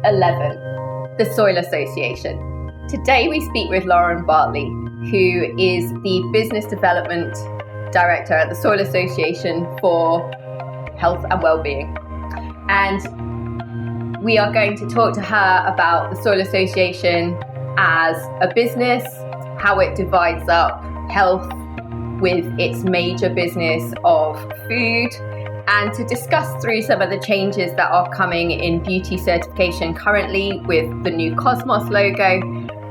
11, the Soil Association. Today we speak with Lauren Bartley, who is the Business Development Director at the Soil Association for Health and Wellbeing. And we are going to talk to her about the Soil Association as a business, how it divides up health with its major business of food, and to discuss through some of the changes that are coming in beauty certification currently with the new Cosmos logo,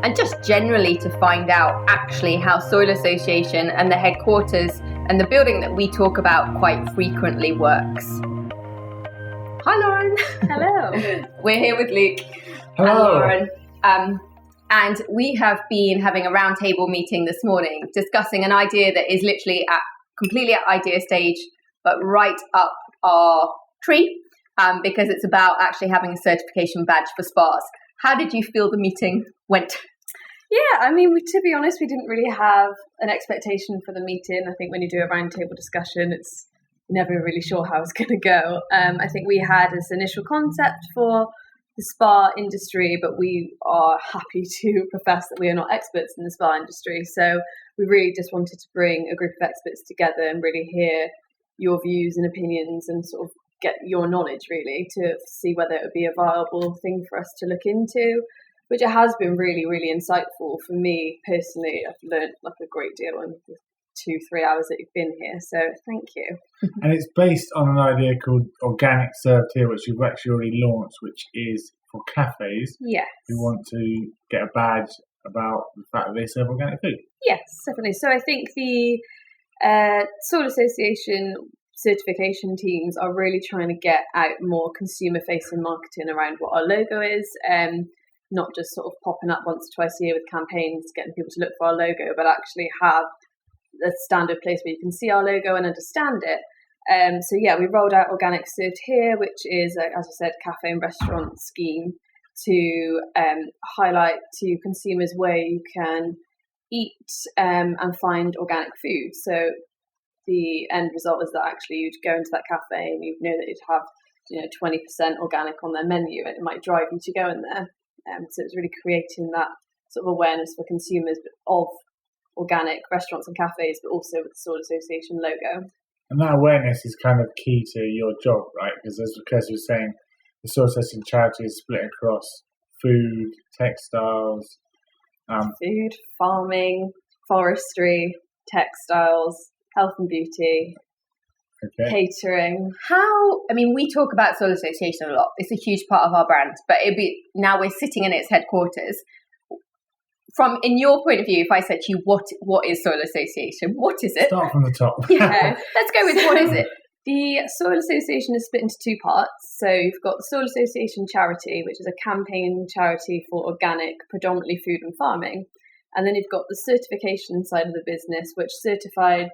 and just generally to find out actually how Soil Association and the headquarters and the building that we talk about quite frequently works. Hi Lauren. Hello. We're here with Luke. Hello. And Lauren. And we have been having a roundtable meeting this morning discussing an idea that is literally completely at idea stage, but right up our tree, because it's about actually having a certification badge for spas. How did you feel the meeting went? Yeah, I mean, to be honest, we didn't really have an expectation for the meeting. I think when you do a roundtable discussion, it's never really sure how it's going to go. I think we had this initial concept for the spa industry, but we are happy to profess that we are not experts in the spa industry. So we really just wanted to bring a group of experts together and really hear your views and opinions and sort of get your knowledge really to see whether it would be a viable thing for us to look into, which it has been really, really insightful for me personally. I've learned like a great deal in the 2-3 hours that you've been here, so thank you. And it's based on an idea called Organic Served Here, which we've actually already launched, which is for cafes who want to get a badge about the fact that they serve organic food. Yes, definitely. So I think the Soil Association certification teams are really trying to get out more consumer-facing marketing around what our logo is, not just sort of popping up once or twice a year with campaigns, getting people to look for our logo, but actually have a standard place where you can see our logo and understand it. So we rolled out Organic Served Here, which is, as I said, cafe and restaurant scheme to highlight to consumers where you can eat and find organic food. So the end result is that actually you'd go into that cafe and you'd know that you'd have 20% organic on their menu, and it might drive you to go in there. So it's really creating that sort of awareness for consumers of organic restaurants and cafes, but also with the Soil Association logo. And that awareness is kind of key to your job, right? Because as Kirstie was saying, the Soil Association charity is split across food, textiles, food, farming, forestry, textiles, health and beauty, catering. We talk about Soil Association a lot. It's a huge part of our brand, but now we're sitting in its headquarters. In your point of view, if I said to you, what is Soil Association? What is it? Start from the top. Yeah, let's go with what is it? The Soil Association is split into two parts. So you've got the Soil Association Charity, which is a campaign charity for organic, predominantly food and farming. And then you've got the certification side of the business, which certified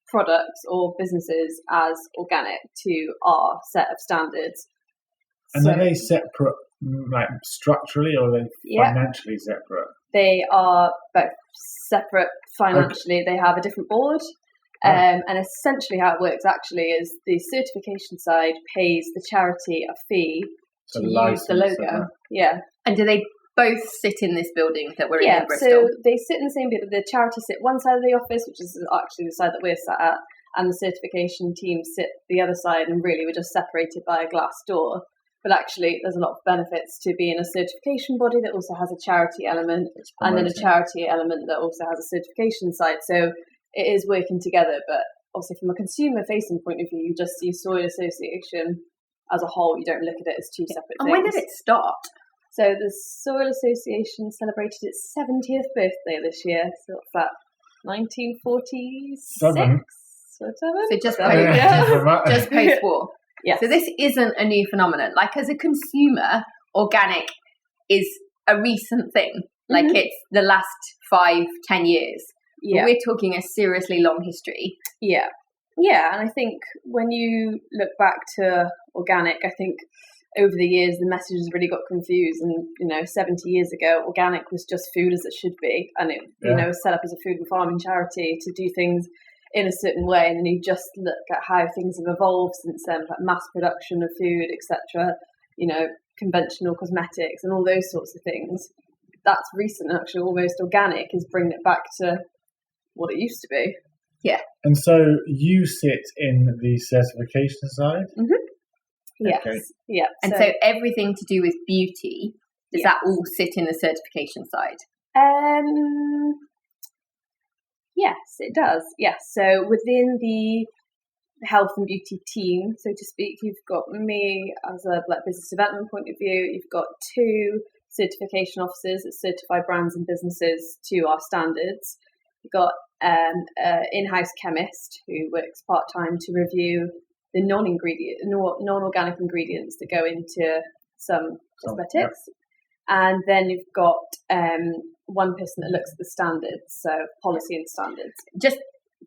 products or businesses as organic to our set of standards. And are they separate, like structurally, or are they financially separate? They are both separate financially. Okay. They have a different board. And essentially how it works actually is the certification side pays the charity a fee to use the logo. Yeah. And do they both sit in this building that we're in Bristol? So they sit in the same building. The charity sit one side of the office, which is actually the side that we're sat at, and the certification team sit the other side, and really we're just separated by a glass door. But actually, there's a lot of benefits to being a certification body that also has a charity element, and then a charity element that also has a certification side. So it is working together, but also from a consumer-facing point of view, you just see Soil Association as a whole. You don't look at it as two separate things. And when did it start? So the Soil Association celebrated its 70th birthday this year. So what's that, 1946? So just post-war. Yes. So this isn't a new phenomenon. Like as a consumer, organic is a recent thing. Like it's the last 5-10 years. Yeah. But we're talking a seriously long history. Yeah. Yeah. And I think when you look back to organic, I think over the years, the message has really got confused. And, 70 years ago, organic was just food as it should be. And it, was set up as a food and farming charity to do things in a certain way. And then you just look at how things have evolved since then, like mass production of food, etc. conventional cosmetics and all those sorts of things. That's recent, actually, almost organic is bringing it back to what it used to be. Yeah. And so you sit in the certification side? Mm-hmm. Yes. Okay. Yeah. And so everything to do with beauty, does that all sit in the certification side? Yes, it does. Yes. So within the health and beauty team, so to speak, you've got me as a business development point of view. You've got 2 certification officers that certify brands and businesses to our standards. You've got an in-house chemist who works part-time to review the non-organic ingredients that go into some cosmetics. Yep. And then you've got one person that looks at the standards, so policy and standards. Just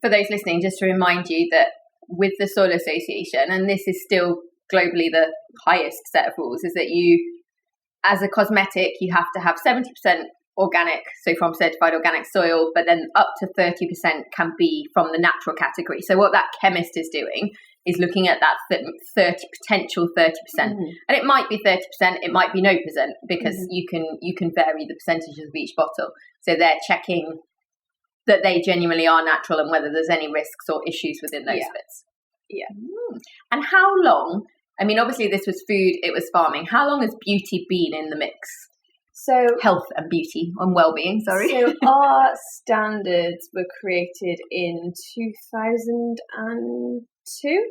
for those listening, just to remind you that with the Soil Association, and this is still globally the highest set of rules, is that you, as a cosmetic, you have to have 70% organic, so from certified organic soil, but then up to 30% can be from the natural category. So what that chemist is doing is looking at that potential 30%. Mm-hmm. And it might be 30%, it might be no percent, because you can vary the percentages of each bottle. So they're checking that they genuinely are natural and whether there's any risks or issues within those bits. Yeah. And how long, I mean, obviously this was food, it was farming. How long has beauty been in the mix? So health and beauty and well-being, sorry. So our standards were created in 2002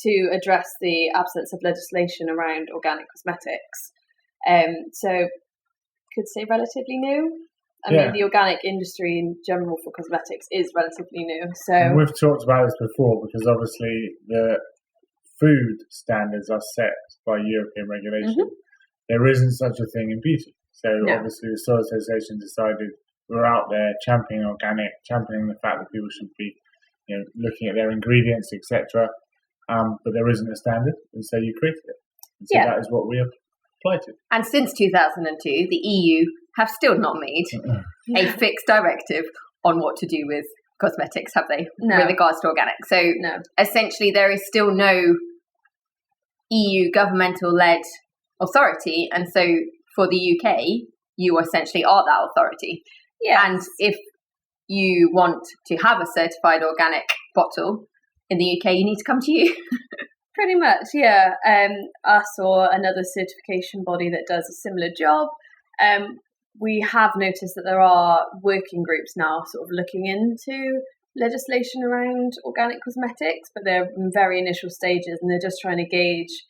to address the absence of legislation around organic cosmetics. So could say relatively new. I mean, the organic industry in general for cosmetics is relatively new. So and we've talked about this before, because obviously the food standards are set by European regulation. Mm-hmm. There isn't such a thing in beauty. So obviously the Soil Association decided we're out there championing organic, championing the fact that people should be, looking at their ingredients, etc. But there isn't a standard, and so you created it. And so that is what we applied to. And since 2002, the EU have still not made a fixed directive on what to do with cosmetics, have they? No. With regards to organic. So essentially there is still no EU governmental-led authority, and so for the UK, you essentially are that authority. Yeah. And if you want to have a certified organic bottle in the UK, you need to come to you. Pretty much, yeah. Us or another certification body that does a similar job. We have noticed that there are working groups now sort of looking into legislation around organic cosmetics, but they're in very initial stages, and they're just trying to gauge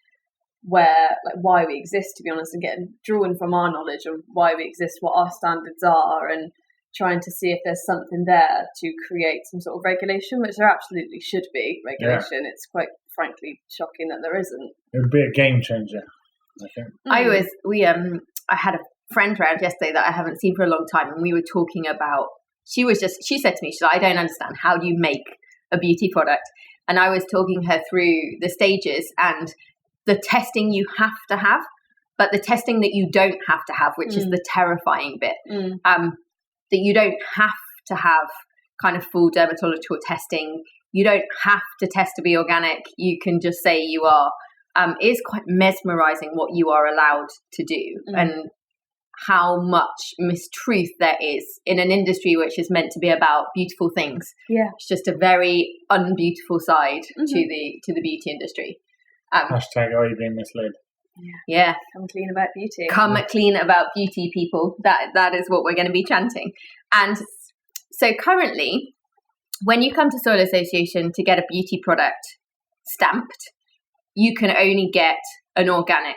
why we exist, to be honest, and drawing from our knowledge of why we exist, what our standards are, and trying to see if there's something there to create some sort of regulation, which there absolutely should be regulation. Yeah. It's quite frankly shocking that there isn't. It would be a game changer, I think. I had a friend around yesterday that I haven't seen for a long time, and we were talking about, she said to me, she's like, I don't understand, how do you make a beauty product? And I was talking her through the stages and the testing you have to have, but the testing that you don't have to have, which is the terrifying bit, that you don't have to have kind of full dermatological testing. You don't have to test to be organic. You can just say you are. It is quite mesmerizing what you are allowed to do and how much mistruth there is in an industry which is meant to be about beautiful things. Yeah. It's just a very unbeautiful side to the beauty industry. Hashtag are you being misled? Yeah. Come clean about beauty. Come clean about beauty, people. That is what we're going to be chanting. And so currently, when you come to Soil Association to get a beauty product stamped, you can only get an organic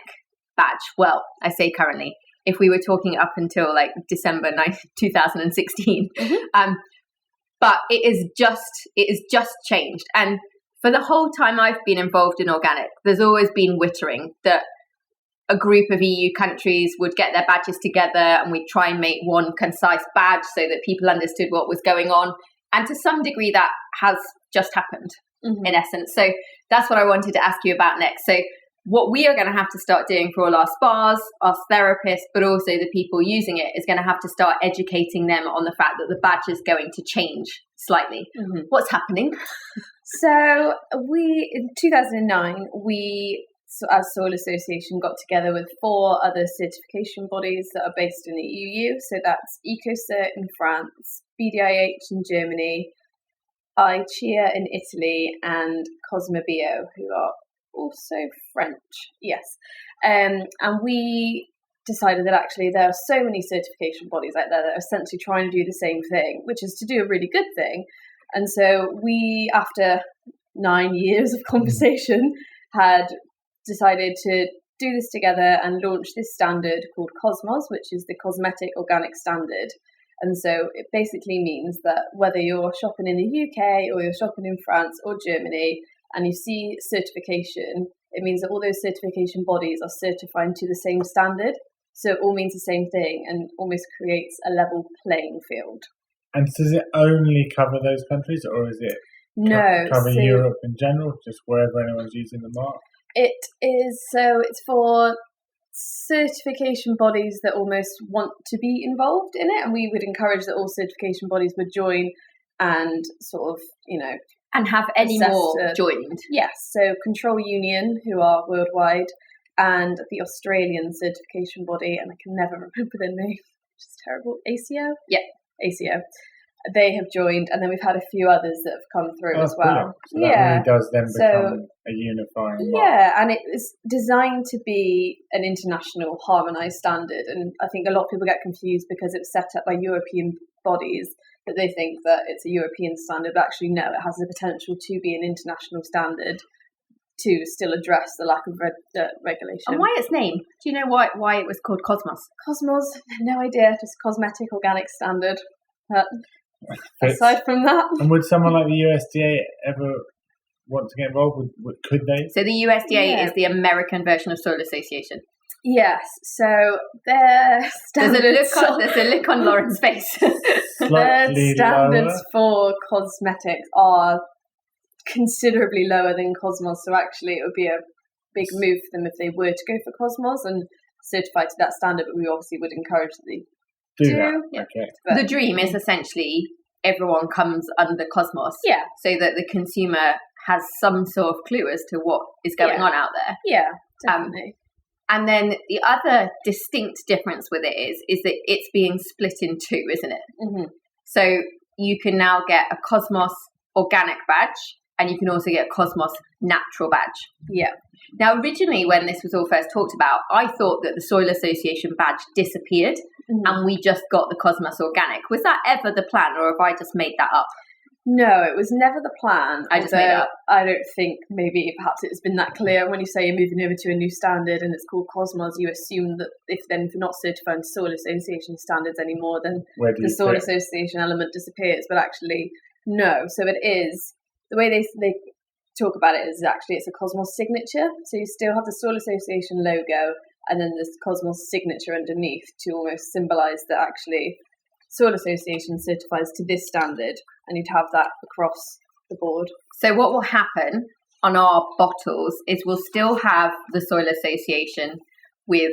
badge. Well, I say currently. If we were talking up until like December 2016. But it is just changed. And for the whole time I've been involved in organic, there's always been wittering that a group of EU countries would get their badges together and we'd try and make one concise badge so that people understood what was going on. And to some degree that has just happened in essence. So that's what I wanted to ask you about next. So what we are going to have to start doing for all our spas, our therapists, but also the people using it, is going to have to start educating them on the fact that the badge is going to change slightly. What's happening? So in 2009, we as Soil Association, got together with 4 other certification bodies that are based in the EU. So that's EcoCert in France, BDIH in Germany, ICEA in Italy, and Cosmebio, who are also French. Yes. And we decided that actually there are so many certification bodies out there that are essentially trying to do the same thing, which is to do a really good thing. And so we, after 9 years of conversation, had decided to do this together and launch this standard called Cosmos, which is the Cosmetic Organic Standard. And so it basically means that whether you're shopping in the UK or you're shopping in France or Germany and you see certification, it means that all those certification bodies are certifying to the same standard. So it all means the same thing and almost creates a level playing field. And does it only cover those countries, or is it cover Europe in general, just wherever anyone's using the mark? It is, so it's for certification bodies that almost want to be involved in it, and we would encourage that all certification bodies would join and sort of, and have any more joined. Yes, so Control Union, who are worldwide, and the Australian certification body, and I can never remember their name, which is terrible. ACO? Yeah, ACO. They have joined, and then we've had a few others that have come through as well. So that really does then become a unifying mark. Yeah, and it was designed to be an international harmonised standard, and I think a lot of people get confused because it was set up by European bodies that they think that it's a European standard, but actually no, it has the potential to be an international standard to still address the lack of regulation. And why its name? Do you know why it was called Cosmos? Cosmos, no idea, just Cosmetic Organic Standard. But aside from that... And would someone like the USDA ever want to get involved? Could they? So the USDA is the American version of Soil Association. Yes, so their standards... There's a look on Lauren's face. Their standards for cosmetics are considerably lower than Cosmos, so actually it would be a big move for them if they were to go for Cosmos and certify to that standard, but we obviously would encourage that they do that. Yeah. Okay. But the dream is essentially everyone comes under Cosmos, so that the consumer has some sort of clue as to what is going on out there. Yeah, definitely. And then the other distinct difference with it is that it's being split in two, isn't it? Mm-hmm. So you can now get a Cosmos organic badge, and you can also get a Cosmos natural badge. Yeah. Now, originally, when this was all first talked about, I thought that the Soil Association badge disappeared, and we just got the Cosmos organic. Was that ever the plan, or have I just made that up? No, it was never the plan. I just made it up. I don't think maybe perhaps it's been that clear. When you say you're moving over to a new standard and it's called Cosmos, you assume that if you're not certifying Soil Association standards anymore, then the Soil Association element disappears. But actually, no. So it is, the way they talk about it is actually it's a Cosmos signature. So you still have the Soil Association logo and then this Cosmos signature underneath to almost symbolise that actually Soil Association certifies to this standard, and you'd have that across the board. So what will happen on our bottles is we'll still have the Soil Association with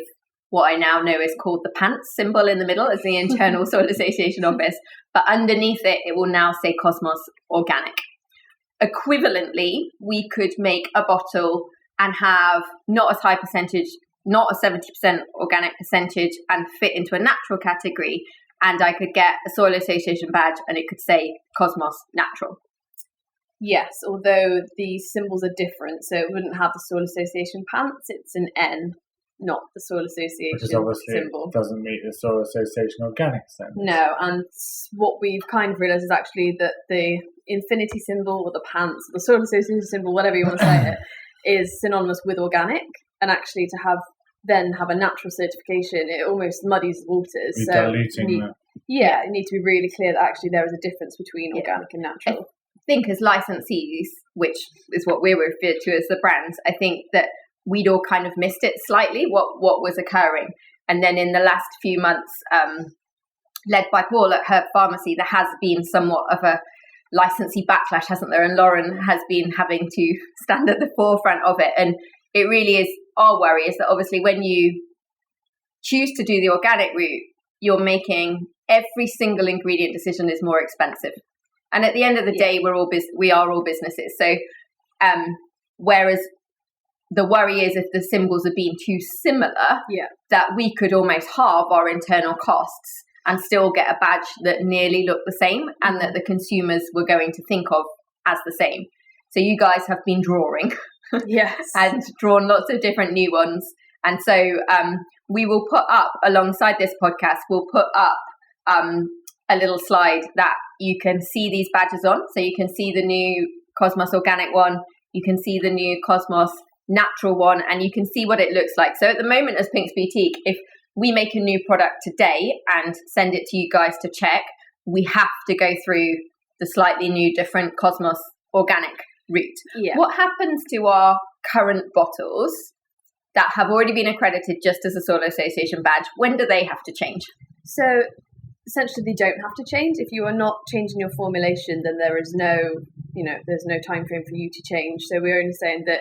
what I now know is called the pants symbol in the middle as the internal Soil Association office, but underneath it will now say Cosmos Organic. Equivalently, we could make a bottle and have not as high percentage, not a 70% organic percentage, and fit into a natural category. And I could get a Soil Association badge and it could say Cosmos Natural. Yes, although the symbols are different. So it wouldn't have the Soil Association pants. It's an N, not the Soil Association because obviously symbol. It doesn't meet the Soil Association organic standards. No, and what we've kind of realised is actually that the infinity symbol or the pants, or the Soil Association symbol, whatever you want to say it, is synonymous with organic. And actually to have a natural certification, it almost muddies the waters. You're diluting that. Yeah, you need to be really clear that actually there is a difference between organic and natural. I think as licensees, which is what we're referred to as the brands, I think that we'd all kind of missed it slightly, what was occurring. And then in the last few months, led by Paul at Herb Pharmacy, there has been somewhat of a licensee backlash, hasn't there? And Lauren has been having to stand at the forefront of it. And it really is, our worry is that obviously when you choose to do the organic route, you're making every single ingredient decision is more expensive. And at the end of the day, we are all businesses. So whereas the worry is if the symbols are being too similar, that we could almost halve our internal costs and still get a badge that nearly looked the same and that the consumers were going to think of as the same. So you guys have been drawing and drawn lots of different new ones. And so we will put up, alongside this podcast, we'll put up a little slide that you can see these badges on. So you can see the new Cosmos Organic one, you can see the new Cosmos Natural one, and you can see what it looks like. So at the moment as Pink's Boutique, if we make a new product today and send it to you guys to check, we have to go through the slightly new, different Cosmos Organic route. What happens to our current bottles that have already been accredited just as a Soil Association badge? When do they have to change? So essentially they don't have to change. If you are not changing your formulation, then there is no, there's no time frame for you to change. So we're only saying that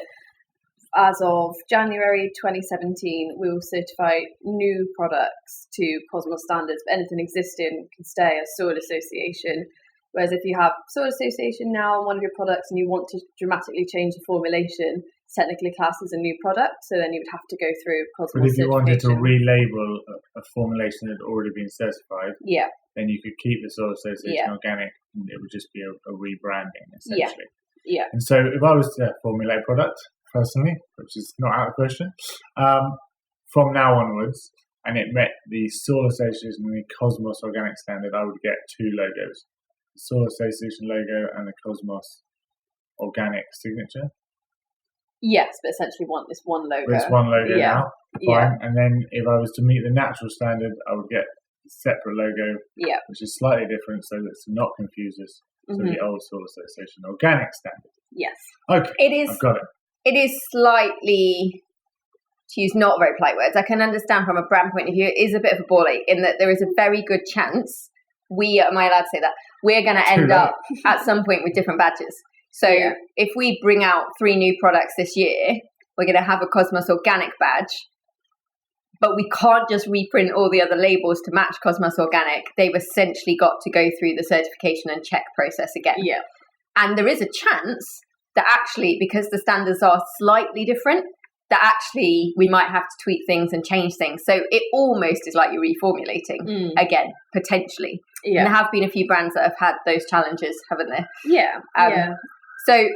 as of January 2017, we will certify new products to Cosmos standards, but anything existing can stay as Soil Association. Whereas if you have Soil Association now on one of your products and you want to dramatically change the formulation, it's technically classed as a new product, so then you would have to go through Cosmos certification. But if you wanted to relabel a formulation that had already been certified, then you could keep the Soil Association Organic, and it would just be a rebranding, essentially. And so if I was to formulate a product, personally, which is not out of the question, from now onwards, and it met the Soil Association and the Cosmos Organic standard, I would get two logos. The Soil Association logo and the Cosmos Organic signature. Yes, but essentially it's one logo. It's one logo now. Fine. And then if I was to meet the natural standard, I would get a separate logo, which is slightly different, so that's not confuse us to the old Soil Association Organic standard. Yes. Okay. I've got it. It is slightly, to use not very polite words, I can understand from a brand point of view, it is a bit of a ball ache in that there is a very good chance am I allowed to say that? We're going to end up at some point with different badges. So if we bring out 3 new products this year, we're going to have a Cosmos Organic badge, but we can't just reprint all the other labels to match Cosmos Organic. They've essentially got to go through the certification and check process again. And there is a chance that actually, because the standards are slightly different, that actually we might have to tweak things and change things. So it almost is like you're reformulating again, potentially. And there have been a few brands that have had those challenges, haven't there? So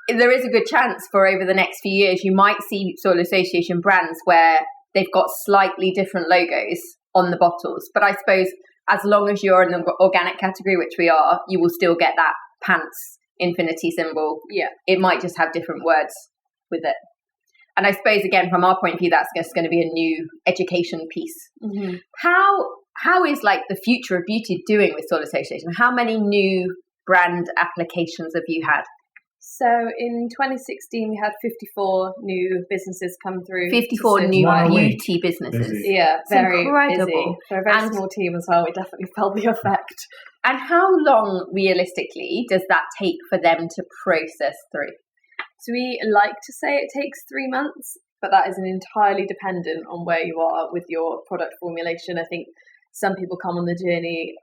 there is a good chance for over the next few years, you might see Soil Association brands where they've got slightly different logos on the bottles. But I suppose as long as you're in the organic category, which we are, you will still get that pants infinity symbol. It might just have different words with it. And I suppose, again, from our point of view, that's just going to be a new education piece. How is like the future of beauty doing with Soil Association? How many new brand applications have you had? So in 2016, we had 54 new businesses come through. 54 new beauty businesses. Busy. Very incredible. Busy. For a very small team as well, we definitely felt the effect. And how long, realistically, does that take for them to process through? So we like to say it takes 3 months, but that is entirely dependent on where you are with your product formulation. I think some people come on the journey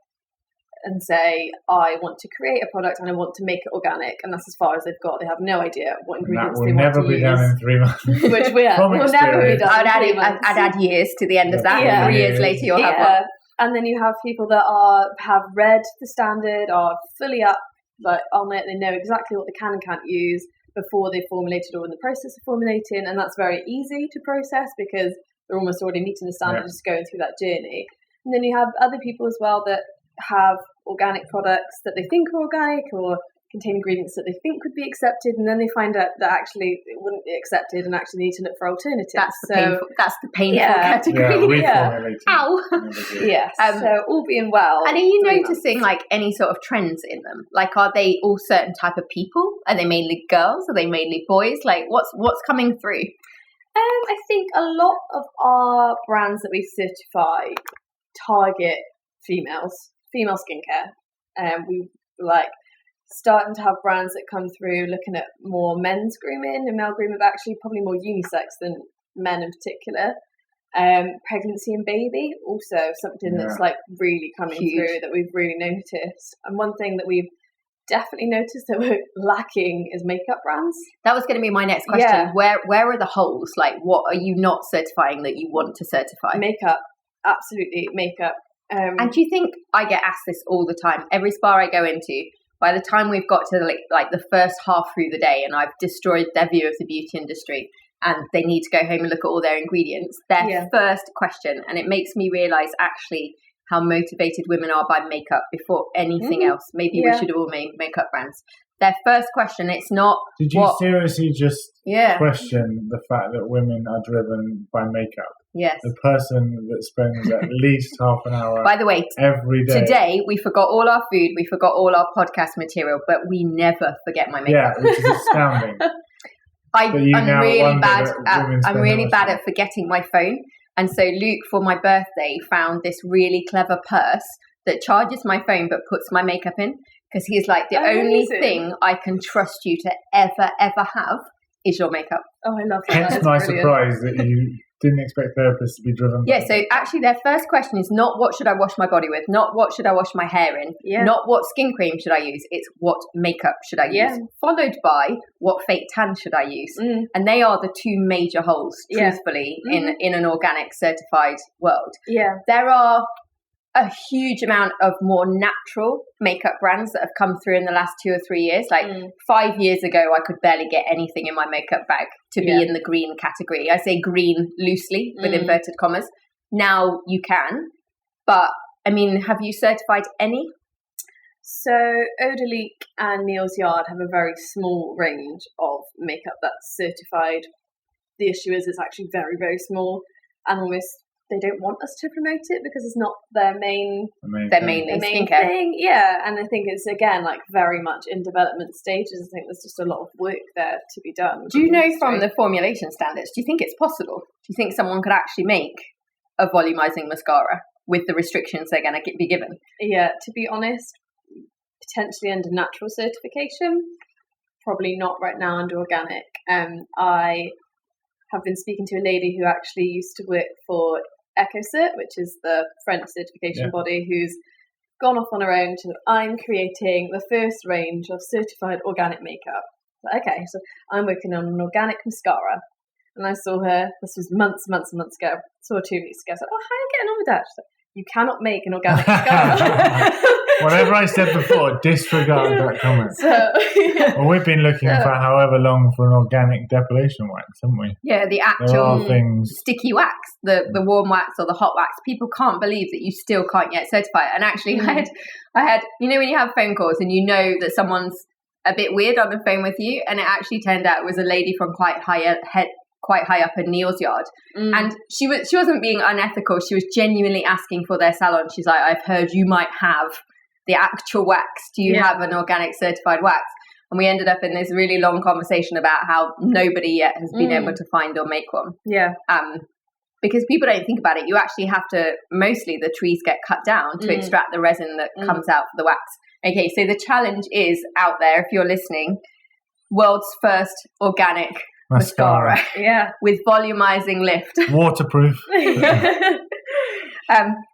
and say, I want to create a product and I want to make it organic, and that's as far as they've got. They have no idea what ingredients they want to use. That will never be done in 3 months. Which will never be done. I'd add years to the end of that. 3 years later, you'll have one. And then you have people that have read the standard, are fully up on it. They know exactly what they can and can't use before they've formulated or in the process of formulating, and that's very easy to process because they're almost already meeting the standard, just going through that journey. And then you have other people as well that have organic products that they think are organic or contain ingredients that they think would be accepted, and then they find out that actually it wouldn't be accepted and actually need to look for alternatives. That's the painful category. Ow. Yes. So all being well. And are you noticing like any sort of trends in them? Like, are they all certain type of people? Are they mainly girls? Are they mainly boys? Like, what's coming through? I think a lot of our brands that we certify target female skincare. We like starting to have brands that come through looking at more men's grooming and male grooming, but actually probably more unisex than men in particular. Pregnancy and baby, also something that's like really coming through that we've really noticed. And one thing that we've definitely noticed that we're lacking is makeup brands. That was going to be my next question. Yeah. Where are the holes? Like, what are you not certifying that you want to certify? Makeup, absolutely, makeup. And do you think, I get asked this all the time, every spa I go into, by the time we've got to like the first half through the day and I've destroyed their view of the beauty industry and they need to go home and look at all their ingredients, their first question, and it makes me realise actually how motivated women are by makeup before anything else. Maybe we should have all made makeup brands. Their first question, it's not... Did you seriously just question the fact that women are driven by makeup? Yes. The person that spends at least half an hour by the way, every day. Today, we forgot all our food, we forgot all our podcast material, but we never forget my makeup. Yeah, which is astounding. I'm really bad at forgetting my phone. And so Luke, for my birthday, found this really clever purse that charges my phone but puts my makeup in. Because he's like, the only thing I can trust you to ever have is your makeup. Oh, I love that. Hence my surprise that you didn't expect therapists to be driven by so actually their first question is not what should I wash my body with, not what should I wash my hair in, not what skin cream should I use, it's what makeup should I use, followed by what fake tan should I use. And they are the two major holes, truthfully, in an organic certified world. There are a huge amount of more natural makeup brands that have come through in the last 2 or 3 years. Like 5 years ago, I could barely get anything in my makeup bag to be in the green category. I say green loosely with inverted commas. Now you can. But, I mean, have you certified any? So Eau de Leek and Neal's Yard have a very small range of makeup that's certified. The issue is it's actually very, very small and almost... they don't want us to promote it because it's not their main skincare thing. Yeah, and I think it's again like very much in development stages. I think there's just a lot of work there to be done. Do you know from the formulation standards? Do you think it's possible? Do you think someone could actually make a volumizing mascara with the restrictions they're going to be given? Yeah, to be honest, potentially under natural certification, probably not right now under organic. I have been speaking to a lady who actually used to work for EcoCert, which is the French certification body, who's gone off on her own to, I'm creating the first range of certified organic makeup. Okay, so I'm working on an organic mascara. And I saw her, this was months ago, saw her 2 weeks ago. I was like, how are you getting on with that? She's like, you cannot make an organic mascara. Whatever I said before, disregard that comment. Well, we've been looking for however long for an organic depilation wax, haven't we? Yeah, the actual sticky wax, the warm wax or the hot wax. People can't believe that you still can't yet certify it. And actually, I had, you know, when you have phone calls and you know that someone's a bit weird on the phone with you, and it actually turned out it was a lady from quite high up in Neal's Yard, and she wasn't being unethical. She was genuinely asking for their salon. She's like, I've heard you might have the actual wax. Do you have an organic certified wax? And we ended up in this really long conversation about how nobody yet has been able to find or make one. Yeah. Because people don't think about it. You actually have to, mostly the trees get cut down to extract the resin that comes out for the wax. Okay, so the challenge is out there, if you're listening, world's first organic mascara. Yeah. With volumizing lift. Waterproof.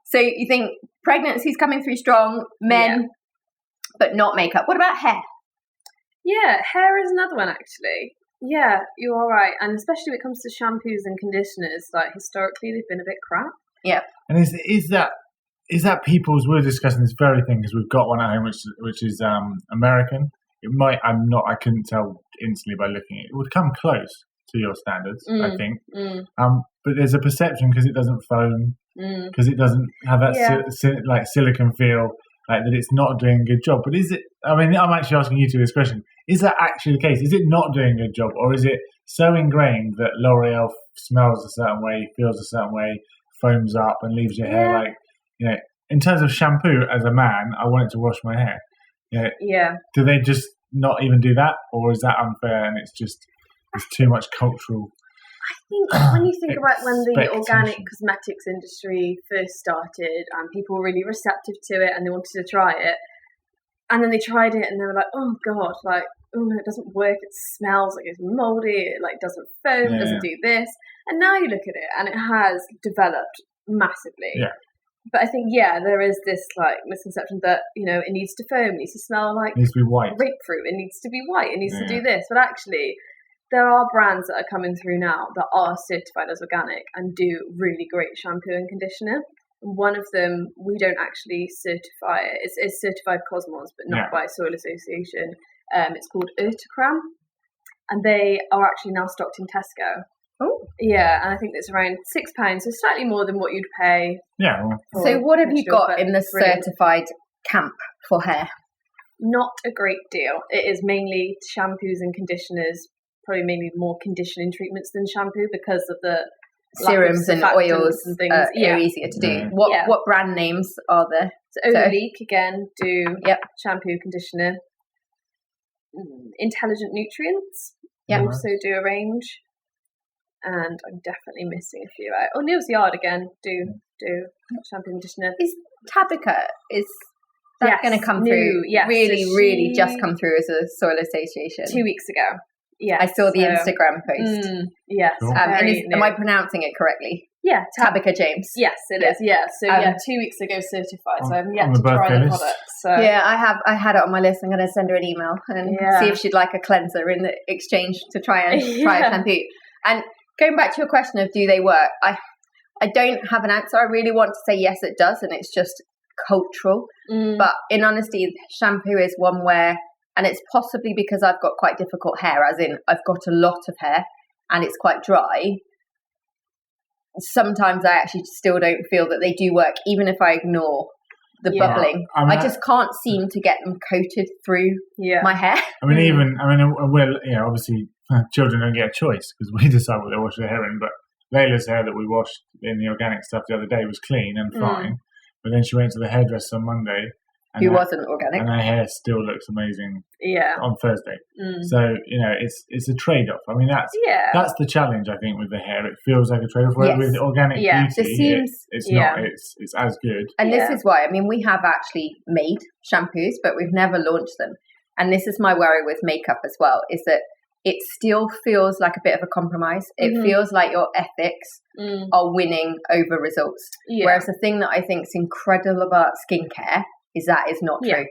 So you think pregnancy's coming through strong, men, but not makeup. What about hair? Yeah, hair is another one actually. Yeah, you are right. And especially when it comes to shampoos and conditioners, like historically they've been a bit crap. Yeah. And is that people's, we're discussing this very thing because we've got one at home which is American. It might, I couldn't tell instantly by looking at it. It would come close to your standards, I think. But there's a perception because it doesn't foam, because it doesn't have that like silicone feel, like that it's not doing a good job. But is it, I mean, I'm actually asking you two this question. Is that actually the case? Is it not doing a good job? Or is it so ingrained that L'Oreal smells a certain way, feels a certain way, foams up and leaves your hair like, you know, in terms of shampoo, as a man, I want it to wash my hair. Do they just not even do that, or is that unfair and it's too much cultural? I think when you think about when the organic cosmetics industry first started and people were really receptive to it and they wanted to try it, and then they tried it and they were like, oh god, like, oh no, it doesn't work, it smells like it's moldy, it like doesn't foam, doesn't do this. And now you look at it and it has developed massively. But I think, there is this like misconception that, it needs to foam, it needs to smell like it needs to be white. Grapefruit, it needs to be white, it needs to do this. But actually, there are brands that are coming through now that are certified as organic and do really great shampoo and conditioner. One of them, we don't actually certify it. It's certified Cosmos, but not by Soil Association. It's called Urtacram, and they are actually now stocked in Tesco. Oh. Yeah, and I think it's around £6, so slightly more than what you'd pay. Yeah. Well. So what have you got in the certified camp for hair? Not a great deal. It is mainly shampoos and conditioners, probably mainly more conditioning treatments than shampoo because of the serums and oils and things. Are easier to do. What brand names are there? So Olique, again, do shampoo, conditioner. Intelligent Nutrients also do a range. And I'm definitely missing a few out. Oh, Neil's Yard again do shampoo and conditioner. Is Tabitha, is that going to come through? Yes. Really just come through as a Soil Association? 2 weeks ago. Yeah. I saw the Instagram post. Yes. Cool. Am I pronouncing it correctly? Yeah. Tabitha James. Yes, it is. Yeah. So 2 weeks ago certified. So I haven't yet to try the product. So. Yeah, I had it on my list. I'm going to send her an email and see if she'd like a cleanser in the exchange to try a shampoo. And going back to your question of do they work, I don't have an answer. I really want to say yes, it does, and it's just cultural. But in honesty, shampoo is one where, and it's possibly because I've got quite difficult hair, as in I've got a lot of hair and it's quite dry. Sometimes I actually still don't feel that they do work, even if I ignore the bubbling. I just can't seem to get them coated through my hair. Obviously children don't get a choice because we decide what they wash their hair in, but Layla's hair that we washed in the organic stuff the other day was clean and fine, but then she went to the hairdresser on Monday who wasn't organic, and her hair still looks amazing on Thursday. So it's a trade-off. I mean, that's the challenge, I think, with the hair. It feels like a trade-off. Whereas with organic beauty, it's not. It's as good. And this is why, we have actually made shampoos, but we've never launched them. And this is my worry with makeup as well, is that it still feels like a bit of a compromise. It feels like your ethics are winning over results. Whereas the thing that I think is incredible about skincare is that is not true.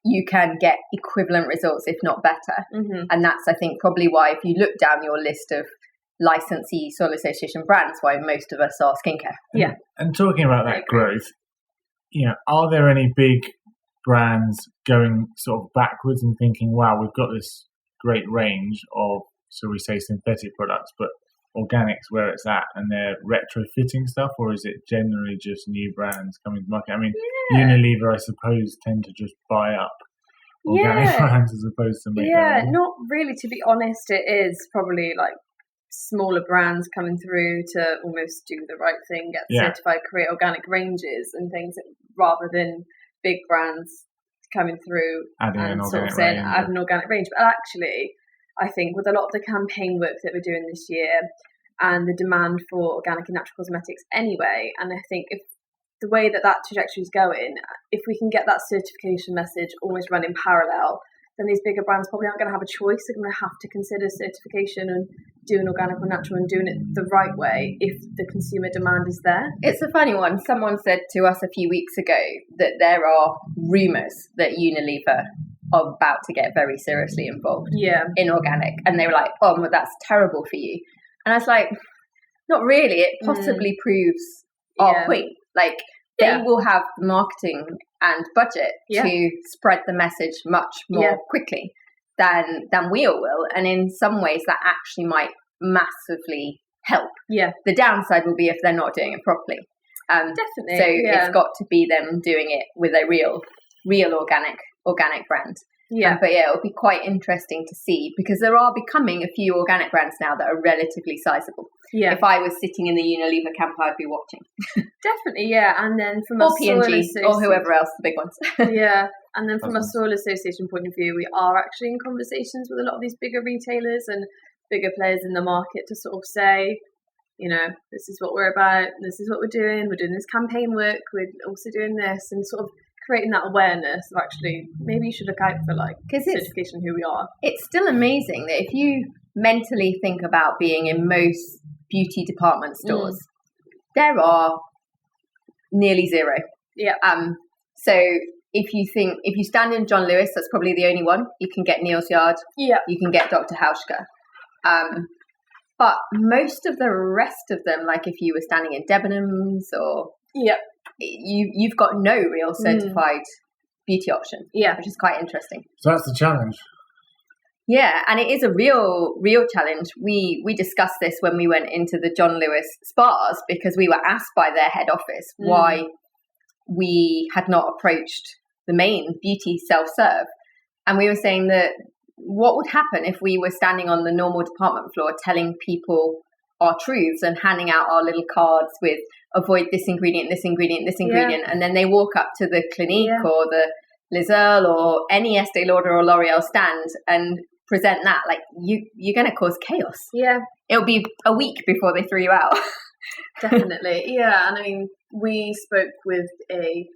You can get equivalent results, if not better. And that's, I think, probably why if you look down your list of licensee Soil Association brands, why most of us are skincare. Yeah. And talking about that growth, are there any big brands going sort of backwards and thinking, wow, we've got this great range of, so we say synthetic products, but organics where it's at, and they're retrofitting stuff, or is it generally just new brands coming to market? Unilever, I suppose, tend to just buy up organic brands as opposed to make their own. Not really, to be honest. It is probably like smaller brands coming through to almost do the right thing, get certified, create organic ranges and things, rather than big brands coming through add an organic range. But actually, I think with a lot of the campaign work that we're doing this year and the demand for organic and natural cosmetics anyway, and I think if the way that trajectory is going, if we can get that certification message almost run in parallel, then these bigger brands probably aren't going to have a choice. They're going to have to consider certification and doing organic or natural and doing it the right way if the consumer demand is there. It's a funny one. Someone said to us a few weeks ago that there are rumours that Unilever are about to get very seriously involved in organic. And they were like, oh, well, that's terrible for you. And I was like, not really. It possibly proves our point. Like, they will have the marketing and budget to spread the message much more quickly than we all will. And in some ways, that actually might massively help. Yeah. The downside will be if they're not doing it properly. Definitely. So it's got to be them doing it with a real organic brand. Yeah. But it'll be quite interesting to see, because there are becoming a few organic brands now that are relatively sizable. Yeah. If I was sitting in the Unilever camp, I'd be watching. Definitely, yeah. And then from a P&G or whoever else, the big ones. Yeah. And then from a Soil Association point of view, we are actually in conversations with a lot of these bigger retailers and bigger players in the market to sort of say, this is what we're about, this is what we're doing this campaign work, we're also doing this, and sort of creating that awareness of actually maybe you should look out for certification who we are. It's still amazing that if you mentally think about being in most beauty department stores, there are nearly zero. Yeah. So if you stand in John Lewis, that's probably the only one. You can get Neal's Yard. Yeah. You can get Dr. Hauschka. But most of the rest of them, like if you were standing in Debenhams or you've got no real certified beauty option. Yeah. Which is quite interesting. So that's the challenge. Yeah, and it is a real challenge. We discussed this when we went into the John Lewis spas because we were asked by their head office why we had not approached the main beauty self-serve. And we were saying that what would happen if we were standing on the normal department floor telling people our truths and handing out our little cards with avoid this ingredient, this ingredient, this ingredient, and then they walk up to the Clinique or the Les Earles or any Estee Lauder or L'Oreal stand and present that. Like, you're going to cause chaos. Yeah. It'll be a week before they throw you out. Definitely. Yeah. And I mean, we spoke with a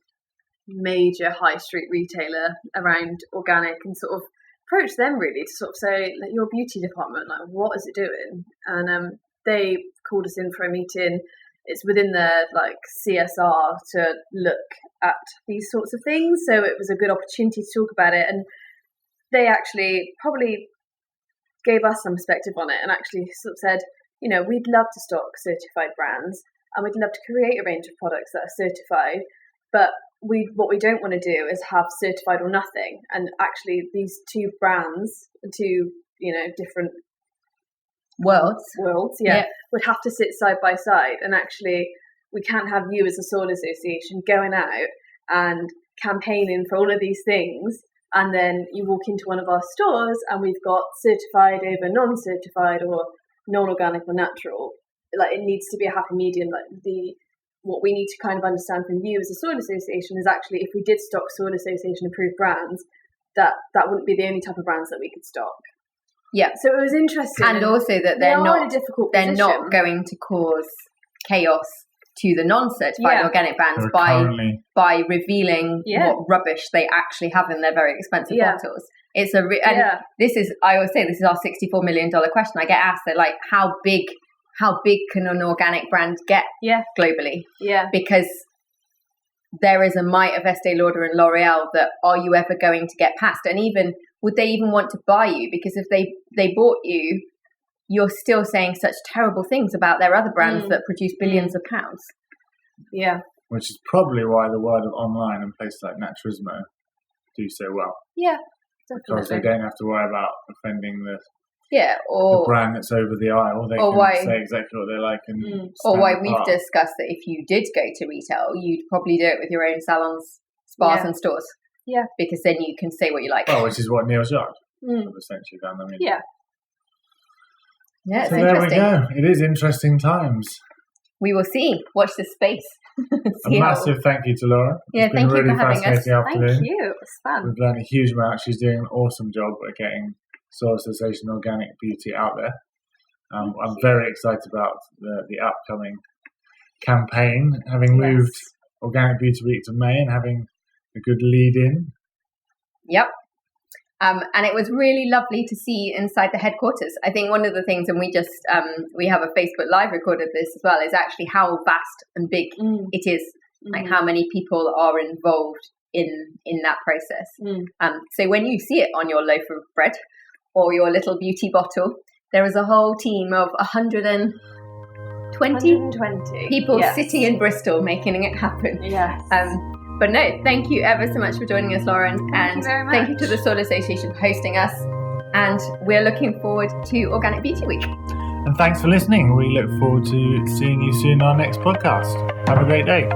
major high street retailer around organic and sort of approached them really to sort of say, like, your beauty department, like, what is it doing? And they called us in for a meeting. It's within their like CSR to look at these sorts of things. So it was a good opportunity to talk about it. And they actually probably gave us some perspective on it and actually sort of said, you know, we'd love to stock certified brands and we'd love to create a range of products that are certified, but what we don't want to do is have certified or nothing. And actually these two brands, two, you know, different worlds, would have to sit side by side. And actually we can't have you as a soil association going out and campaigning for all of these things, and then you walk into one of our stores and we've got certified over non-certified or non-organic or natural. Like, it needs to be a happy medium. Like, what we need to kind of understand from you as a soil association is actually, if we did stock soil association approved brands, that wouldn't be the only type of brands that we could stock. Yeah. So it was interesting. And also that they're not in a difficult they're position. not going to cause chaos to the non-certified organic brands by revealing what rubbish they actually have in their very expensive bottles. It's this is, I always say, this is our $64 million question. I get asked, they're like, how big can an organic brand get globally? Yeah. Because there is a might of Estee Lauder and L'Oreal that are you ever going to get past? And even, would they even want to buy you? Because if they bought you, you're still saying such terrible things about their other brands that produce billions of pounds. Yeah. Which is probably why the world of online and places like Naturismo do so well. Yeah, definitely. Because they don't have to worry about offending the brand that's over the aisle. They can say exactly what they like and or why we've discussed that if you did go to retail, you'd probably do it with your own salons, spas and stores. Yeah. Because then you can say what you like. Well, which is what Neal's Yard have essentially done. I mean, yeah, it's so interesting. There we go. It is interesting times. We will see. Watch this space. A massive thank you to Lauren. Yeah, thank you for having us. Afternoon. Thank you. It was fun. We've learned a huge amount. She's doing an awesome job at getting Soil Association Organic Beauty out there. I'm very excited about the upcoming campaign, having moved Organic Beauty Week to May and having a good lead-in. Yep. And it was really lovely to see inside the headquarters. I think one of the things, and we just we have a Facebook Live recorded this as well, is actually how vast and big it is. Like how many people are involved in that process. So when you see it on your loaf of bread or your little beauty bottle, there is a whole team of 120 people sitting in Bristol making it happen. Yes. But no, thank you ever so much for joining us, Lauren. Thank you very much. Thank you to the Soil Association for hosting us. And we're looking forward to Organic Beauty Week. And thanks for listening. We look forward to seeing you soon in our next podcast. Have a great day.